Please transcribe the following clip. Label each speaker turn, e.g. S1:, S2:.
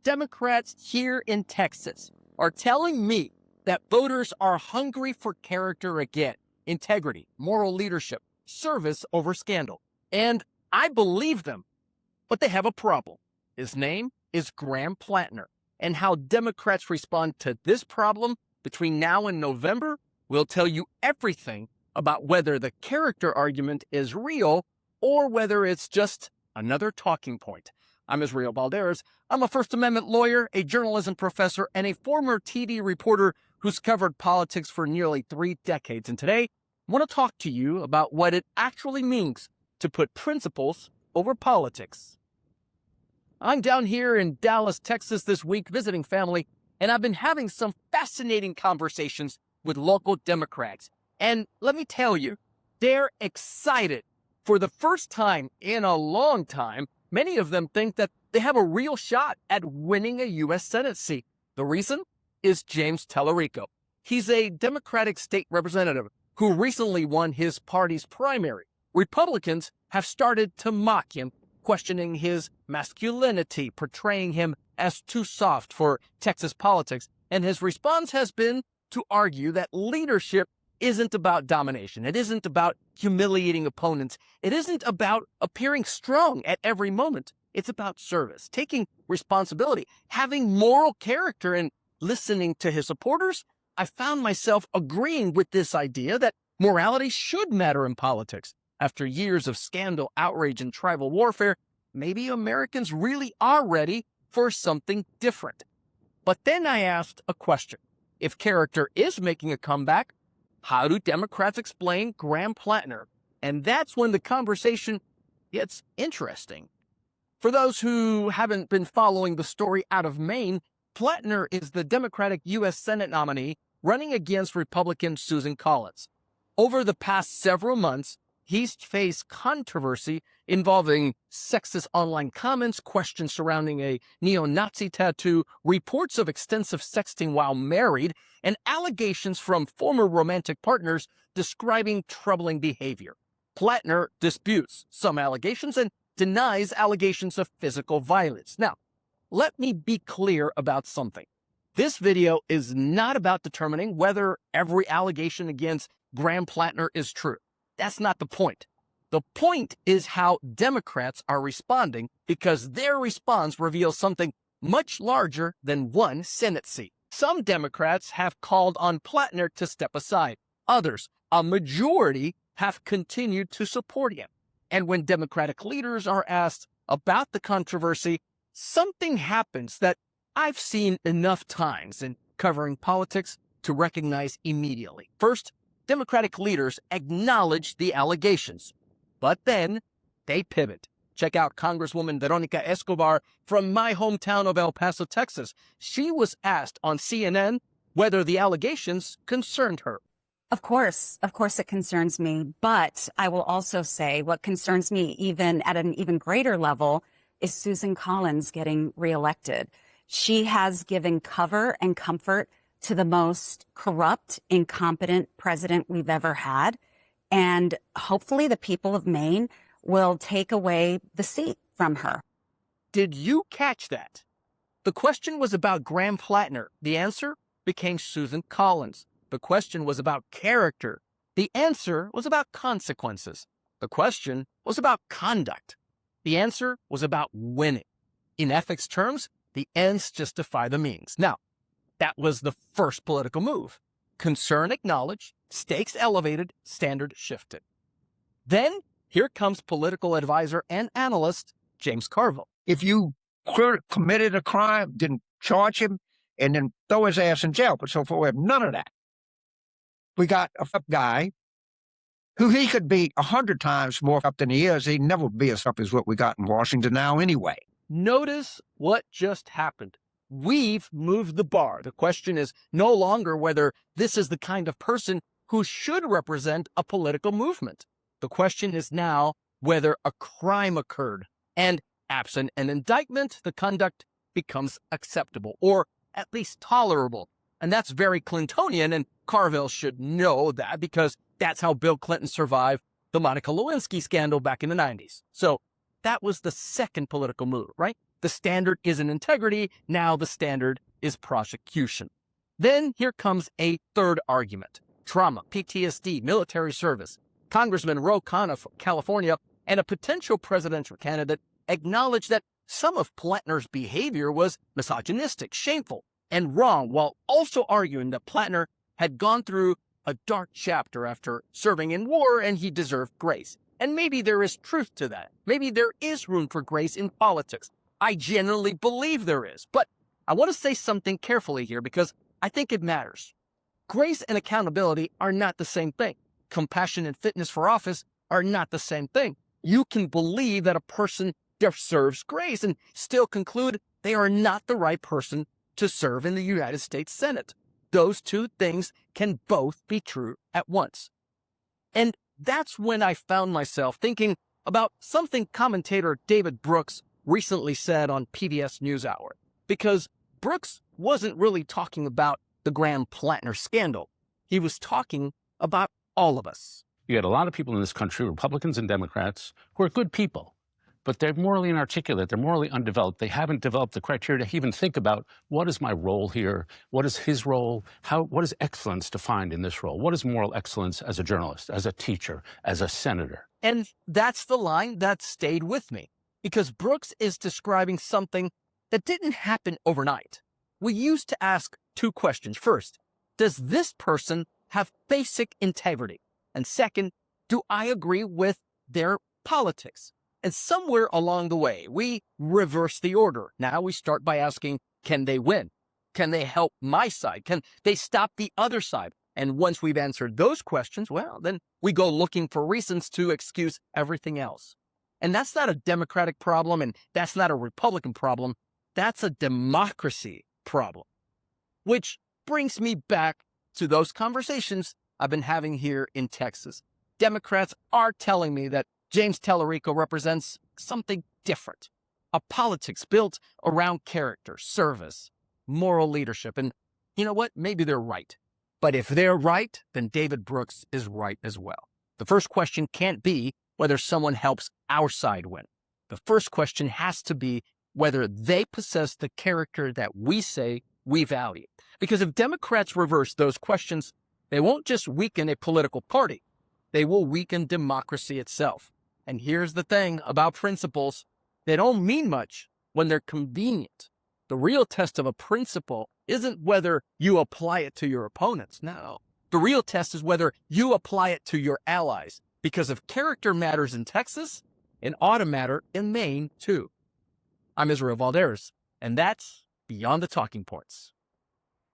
S1: Democrats here in Texas are telling me that voters are hungry for character again, integrity, moral leadership, service over scandal. And I believe them, but they have a problem. His name is Graham Platner, and how Democrats respond to this problem between now and November will tell you everything about whether the character argument is real or whether it's just another talking point. I'm Israel Balderas. I'm a First Amendment lawyer, a journalism professor, and a former TV reporter who's covered politics for nearly 3 decades. And today, I want to talk to you about what it actually means to put principles over politics. I'm down here in Dallas, Texas this week visiting family, and I've been having some fascinating conversations with local Democrats. And let me tell you, they're excited. For the first time in a long time, many of them think that they have a real shot at winning a U.S. Senate seat. The reason is James Talarico. He's a Democratic state representative who recently won his party's primary. Republicans have started to mock him, questioning his masculinity, portraying him as too soft for Texas politics. And his response has been to argue that leadership isn't about domination. It isn't about humiliating opponents. It isn't about appearing strong at every moment. It's about service, taking responsibility, having moral character, and listening to his supporters. I found myself agreeing with this idea that morality should matter in politics. After years of scandal, outrage, and tribal warfare, maybe Americans really are ready for something different. But then I asked a question. If character is making a comeback, how do Democrats explain Graham Platner? And that's when the conversation gets interesting. For those who haven't been following the story out of Maine, Platner is the Democratic U.S. Senate nominee running against Republican Susan Collins. Over the past several months, he's faced controversy involving sexist online comments, questions surrounding a neo-Nazi tattoo, reports of extensive sexting while married, and allegations from former romantic partners describing troubling behavior. Platner disputes some allegations and denies allegations of physical violence. Now, let me be clear about something. This video is not about determining whether every allegation against Graham Platner is true. That's not the point. The point is how Democrats are responding, because their response reveals something much larger than one Senate seat. Some Democrats have called on Platner to step aside. Others, a majority, have continued to support him. And when Democratic leaders are asked about the controversy, something happens that I've seen enough times in covering politics to recognize immediately. First, Democratic leaders acknowledge the allegations, but then they pivot. Check out Congresswoman Veronica Escobar from my hometown of El Paso, Texas. She was asked on CNN whether the allegations concerned her.
S2: Of course it concerns me, but I will also say what concerns me even at an even greater level is Susan Collins getting reelected. She has given cover and comfort to the most corrupt, incompetent president we've ever had. And hopefully the people of Maine will take away the seat from her.
S1: Did you catch that? The question was about Graham Platner. The answer became Susan Collins. The question was about character. The answer was about consequences. The question was about conduct. The answer was about winning. In ethics terms, the ends justify the means. Now, that was the first political move. Concern acknowledged, stakes elevated, standard shifted. Then, here comes political advisor and analyst James Carville.
S3: If you committed a crime, didn't charge him, and then throw his ass in jail, but so far we have none of that. We got a guy who he could be 100 times more up than he is. He'd never be as up as what we got in Washington now anyway.
S1: Notice what just happened. We've moved the bar. The question is no longer whether this is the kind of person who should represent a political movement. The question is now whether a crime occurred, and absent an indictment, the conduct becomes acceptable, or at least tolerable. And that's very Clintonian, and Carville should know that because that's how Bill Clinton survived the Monica Lewinsky scandal back in the 90s. So that was the second political move, right? The The standard isn't integrity. Now the standard is prosecution. Then here comes a third argument. Trauma, PTSD, military service. Congressman Ro Khanna of California and a potential presidential candidate acknowledged that some of Platner's behavior was misogynistic, shameful, and wrong, while also arguing that Platner had gone through a dark chapter after serving in war and he deserved grace. And maybe there is truth to that. Maybe there is room for grace in politics. I genuinely believe there is. But I want to say something carefully here because I think it matters. Grace and accountability are not the same thing. Compassion and fitness for office are not the same thing. You can believe that a person deserves grace and still conclude they are not the right person to serve in the United States Senate. Those two things can both be true at once. And that's when I found myself thinking about something commentator David Brooks recently said on PBS NewsHour. Because Brooks wasn't really talking about the Graham Platner scandal. He was talking about all of us.
S4: You had a lot of people in this country, Republicans and Democrats, who are good people, but they're morally inarticulate, they're morally undeveloped. They haven't developed the criteria to even think about what is my role here, what is his role, what is excellence defined in this role, what is moral excellence as a journalist, as a teacher, as a senator.
S1: And that's the line that stayed with me, because Brooks is describing something that didn't happen overnight. We used to ask two questions. First, does this person have basic integrity? And second, do I agree with their politics? And somewhere along the way, we reverse the order. Now we start by asking, can they win? Can they help my side? Can they stop the other side? And once we've answered those questions, well, then we go looking for reasons to excuse everything else. And that's not a Democratic problem, and that's not a Republican problem. That's a democracy problem. Which brings me back to those conversations I've been having here in Texas. Democrats are telling me that James Talarico represents something different. A politics built around character, service, moral leadership. And you know what? Maybe they're right. But if they're right, then David Brooks is right as well. The first question can't be whether someone helps our side win. The first question has to be whether they possess the character that we say we value. Because if Democrats reverse those questions, they won't just weaken a political party. They will weaken democracy itself. And here's the thing about principles. They don't mean much when they're convenient. The real test of a principle isn't whether you apply it to your opponents. No. The real test is whether you apply it to your allies. Because if character matters in Texas, it ought to matter in Maine too. I'm Israel Valderas, and that's Beyond the Talking Points.